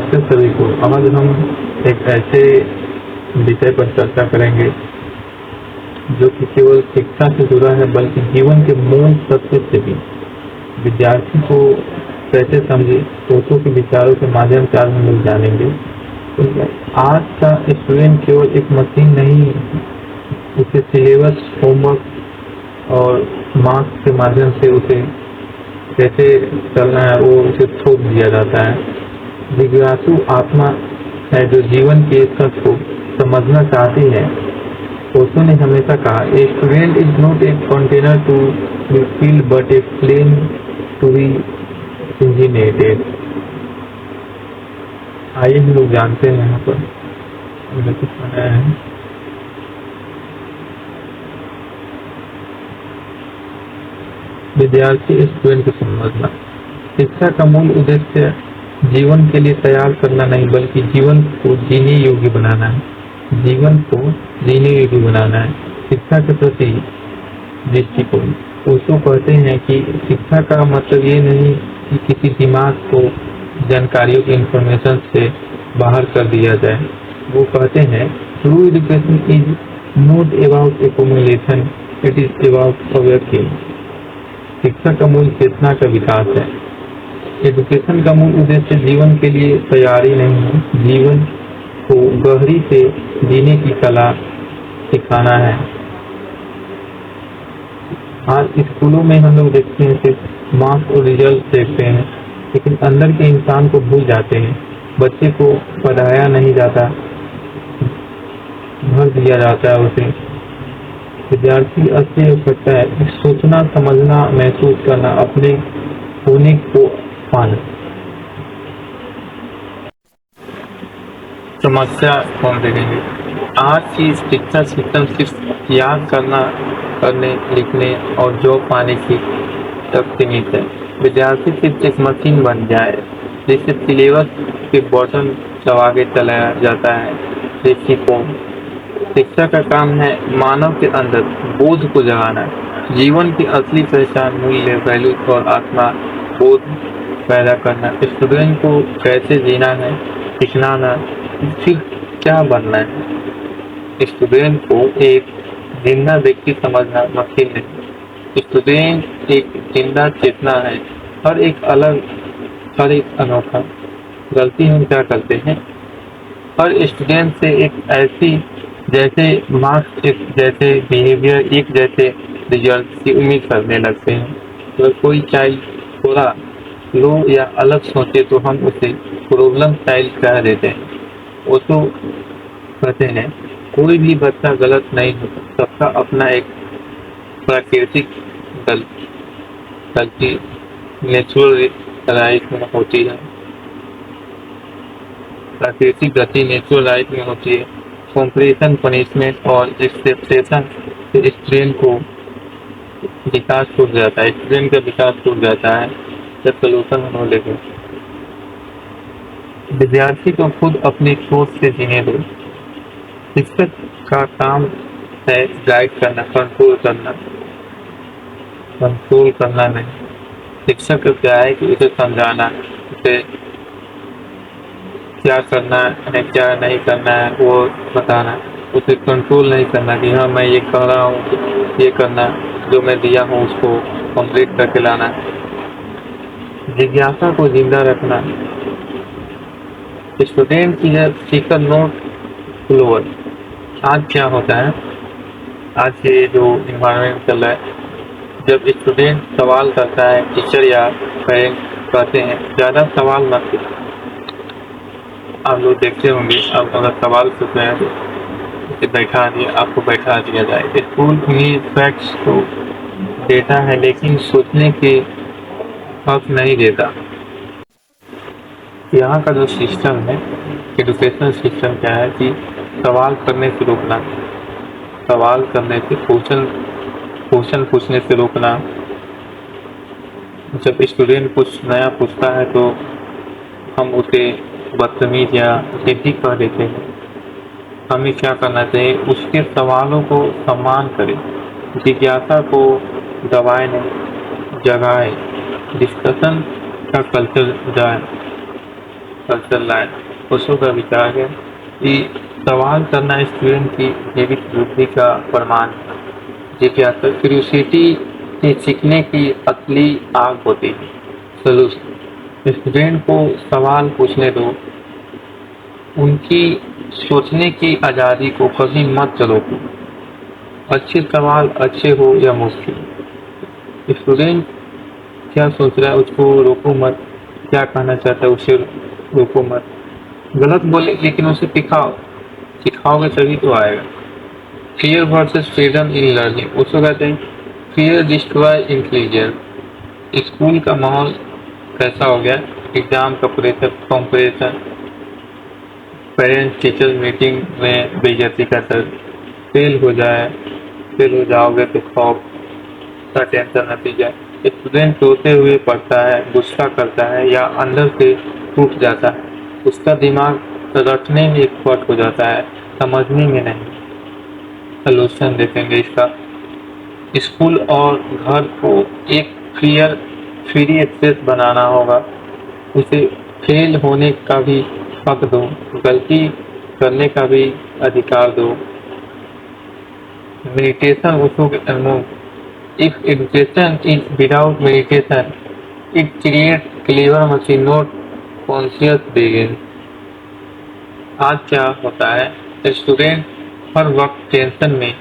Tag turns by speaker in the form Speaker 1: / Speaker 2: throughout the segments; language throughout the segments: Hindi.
Speaker 1: नमस्ते सभी को। आज हम एक ऐसे विषय पर चर्चा करेंगे जो कि केवल शिक्षा से जुड़ा है बल्कि जीवन के मूल तत्व से भी। विद्यार्थी को कैसे समझे, सोचों के विचारों के माध्यम से आज हम लोग जानेंगे। तो आज का स्टूडेंट केवल एक मशीन नहीं, उसे सिलेबस, होमवर्क और मार्क्स के माध्यम से उसे कैसे चलना है वो उसे थोप दिया जाता है। जिज्ञासु आत्मा है जो जीवन के सत्य को समझना चाहती है। ओशो ने हमेशा कहा, a student is not a container to be filled but a plane to be engineered. आइए हम लोग जानते हैं यहाँ पर हमने कुछ बनाया है। विद्यार्थी स्टूडेंट को समझना। शिक्षा का मूल उद्देश्य जीवन के लिए तैयार करना नहीं बल्कि जीवन को जीने योग्य बनाना है। जीवन को जीने योग्य बनाना है। शिक्षा के प्रति दृष्टिकोण। ओशो कहते हैं कि शिक्षा का मतलब ये नहीं कि किसी दिमाग को जानकारियों के इंफॉर्मेशन से बाहर कर दिया जाए। वो कहते हैं, true education is not about accumulation, it is about awaring. शिक्षा का मूल चेतना का विकास है। एजुकेशन का मूल उद्देश्य जीवन के लिए तैयारी नहीं है, जीवन को गहरी से जीने की कला सिखाना है। आज स्कूलों में हम लोग देखते हैं सिर्फ मार्क्स और रिजल्ट देखते हैं, लेकिन अंदर के इंसान को भूल जाते हैं। बच्चे को पढ़ाया नहीं जाता, भर दिया जाता है उसे। विद्यार्थी असली आवश्यकता है सोचना, समझना, महसूस करना, अपने होने को पाना। समस्या कौन देखेंगे? आज की शिक्षा सिस्टम सिर्फ याद करने, लिखने और जॉब पाने की तक सीमित है। विद्यार्थी सिर्फ एक मशीन बन जाए जिससे सिलेबस के बटन दबा के चलाया जाता है। दृष्टिकोण। शिक्षा का काम है मानव के अंदर बोध को जगाना, जीवन की असली पहचान, मूल्य, वैल्यू और आत्मा बोध पैदा करना। स्टूडेंट को कैसे जीना है सिखाना, फिर क्या बनना है। स्टूडेंट को एक जिंदा व्यक्ति समझना, मशीन नहीं। स्टूडेंट एक जिंदा चेतना है, हर एक अलग, हर एक अनोखा। गलती हम क्या करते हैं? हर स्टूडेंट से एक ऐसी जैसे मार्क्स, एक जैसे बिहेवियर, एक जैसे रिजल्ट की उम्मीद करने लगते हैं। तो कोई चाइल्ड थोड़ा लो या अलग सोचे तो हम उसे प्रॉब्लम चाइल्ड कह देते हैं। वो तो कहते हैं कोई भी बच्चा गलत नहीं होता, सबका अपना एक प्राकृतिक गलती नेचुरल लाइफ में होती है। प्राकृतिक गति नेचुरल लाइफ में होती है। कॉम्परेशन, पनिशमेंट और एक्सेप्टेशन से स्टूडेंट को विकास टूट जाता है। स्टूडेंट का विकास टूट जाता है जब सोल्यूशन हम लेंगे। विद्यार्थी को खुद अपनी सोच से जीने दो। शिक्षक का काम है गाइड करना, कंट्रोल करना नहीं। शिक्षक का क्या है कि उसे समझाना, उसे क्या करना है क्या नहीं करना है वो बताना, उसे कंट्रोल नहीं करना कि हाँ मैं ये कह रहा हूँ, ये करना, जो मैं दिया हूँ उसको कंप्लीट करके लाना। जिज्ञासा को जिंदा रखना। स्टूडेंट की है सीकर नोट फ्लोअर। आज क्या होता है, आज ये जो इन्वायरमेंट चल रहा है, जब स्टूडेंट सवाल करता है टीचर या पेरेंट्स कहते हैं ज़्यादा सवाल मत कीजिए। आप लोग देखते होंगे, अब अगर सवाल पूछ रहे हैं तो आपको बैठा दिया जाए। स्कूल में फैक्ट्स तो देता है लेकिन सोचने के हक नहीं देता। यहाँ का जो सिस्टम है, एजुकेशनल सिस्टम क्या है कि सवाल करने से रोकना, सवाल करने से क्वेश्चन पूछने से रोकना। जब स्टूडेंट कुछ नया पूछता है तो हम उसे बदतमीज या जिद्दी कह देते हैं। हमें क्या करना चाहिए? उसके सवालों को सम्मान करें, जिज्ञासा को दबाए नहीं, जगाए, डिस्कशन का कल्चर जाए, कल्चर लाए। उसों का विचार है कि सवाल करना स्टूडेंट की जैविक बुद्धि का प्रमाण है। जिज्ञासा क्यूरियोसिटी से सीखने की असली आग होती है। सलूशन स्टूडेंट को सवाल पूछने दो, उनकी सोचने की आज़ादी को कभी मत रोको। अच्छे सवाल अच्छे हो या मुश्किल, स्टूडेंट क्या सोच रहा है उसको रोको मत, क्या कहना चाहता है उसे रोको मत। गलत बोले लेकिन उसे सिखाओगे तभी तो आएगा। Fear versus freedom in learning, उसको कहते हैं फियर डिस्ट्रॉय इंटेलिजेंस। स्कूल का माहौल कैसा हो गया, एग्जाम का pressure, competition, parents teacher meeting में बेइज्जती का डर, फेल हो जाओगे तो खौफ का टेंशन नतीजा। स्टूडेंट रोते हुए पढ़ता है, गुस्सा करता है या अंदर से टूट जाता है। उसका दिमाग रटने में एक्सपर्ट हो जाता है, समझने में नहीं। सलूशन देखेंगे इसका, स्कूल और घर को एक फ्री एक्सेस बनाना होगा। उसे फेल होने का भी हक दो, गलती करने का भी अधिकार दो। मेडिटेशन उसको if education is without meditation it create clever machine not conscious begin. आज क्या होता है, स्टूडेंट हर वक्त टेंशन में,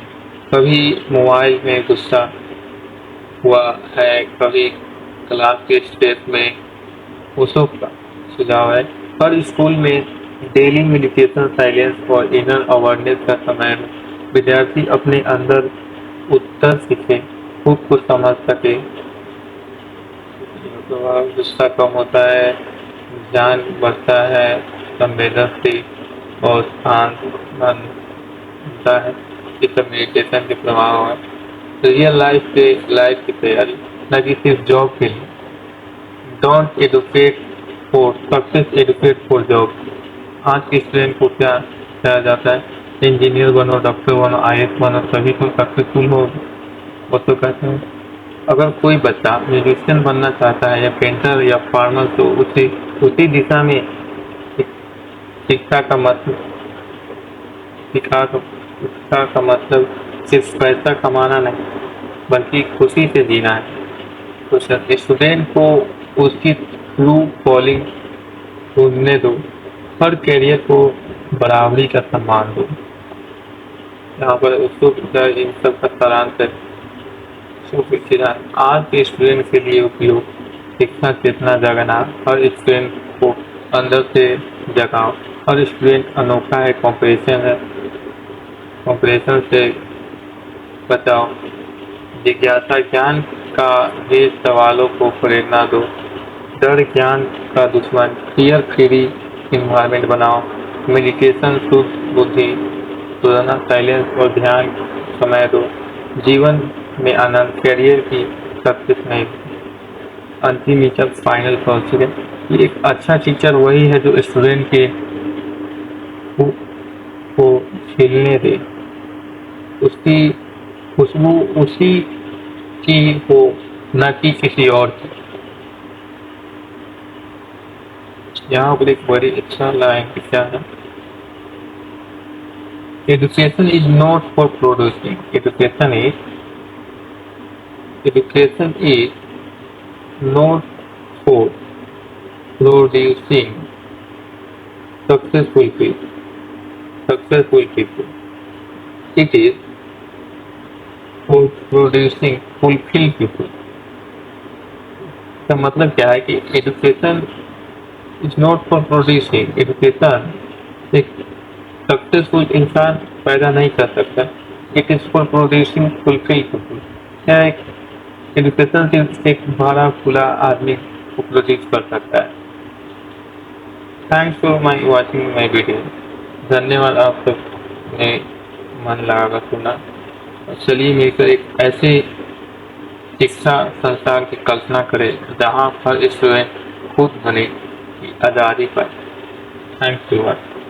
Speaker 1: कभी मोबाइल में गुस्सा हुआ है, कभी क्लास के स्ट्रेस में। उसों का सुझाव है हर स्कूल में डेली मेडिटेशन, साइलेंस और इनर अवेयरनेस का समय में विद्यार्थी अपने अंदर उत्तर सीखे, खुद को समझ सके। गुस्सा कम होता है, ज्ञान बढ़ता है, संवेदनशील और शांत मन होता है। ये सब मेडिटेशन के प्रभाव है। रियल लाइफ की तैयारी, न कि सिर्फ जॉब के लिए। Don't educate for success, educate for job. आज के स्टूडेंट को क्या कहा जाता है, इंजीनियर बनो, डॉक्टर बनो, IAS बनो, तभी तो सक्सेसफुल हो। वो तो कहते हैं अगर कोई बच्चा म्यूजिशियन बनना चाहता है या पेंटर या फार्मर, तो उसे उसी दिशा में शिक्षा का मतलब शिक्षा का मतलब सिर्फ पैसा कमाना नहीं, बल्कि खुशी से जीना है। तो स्टूडेंट को उसकी ट्रू कॉलिंग ढूंढने दो, हर कैरियर को बराबरी का सम्मान दो। यहाँ पर उसको इन सब का सारांश है। आज के स्टूडेंट के लिए उपयोग, शिक्षा चेतना जगाना, हर स्टूडेंट को अंदर से जगाओ। हर स्टूडेंट अनोखा है, कंपटीशन से बचाओ। जिज्ञासा ज्ञान का ढेर, सवालों को प्रेरणा दो। डर ज्ञान का दुश्मन, फियर फ्री इन्वायरमेंट बनाओ। मेडिटेशन शुद्ध बुद्धि, तुरंत साइलेंस और ध्यान समय दो। जीवन में आनंद, करियर की सक्सेस नहीं, अंतिम टीचर फाइनल पहुंचे। ये एक अच्छा टीचर वही है जो स्टूडेंट के को खिलने दे, उसकी खुशबू उसी की हो, न कि किसी और की। यहाँ पर एक बड़ी अच्छा लाइन क्या है, education is not for producing, education is not for producing successful people. It is for producing fulfilled people. इसका मतलब क्या है कि education is not for producing, education एक सक्सेसफुल इंसान पैदा नहीं कर सकता। It is for producing fulfil people. क्या एक एजुकेशन सिर्फ एक भरा खुला आदमी को प्रोड्यूस कर सकता है। Thanks for watching my video. धन्यवाद, आप सबने मन लगाकर सुना। चलिए मिलकर एक ऐसे शिक्षा संस्थान की कल्पना करें जहाँ हर स्टूडेंट खुद बने की आज़ादी पाए। Thanks for watching.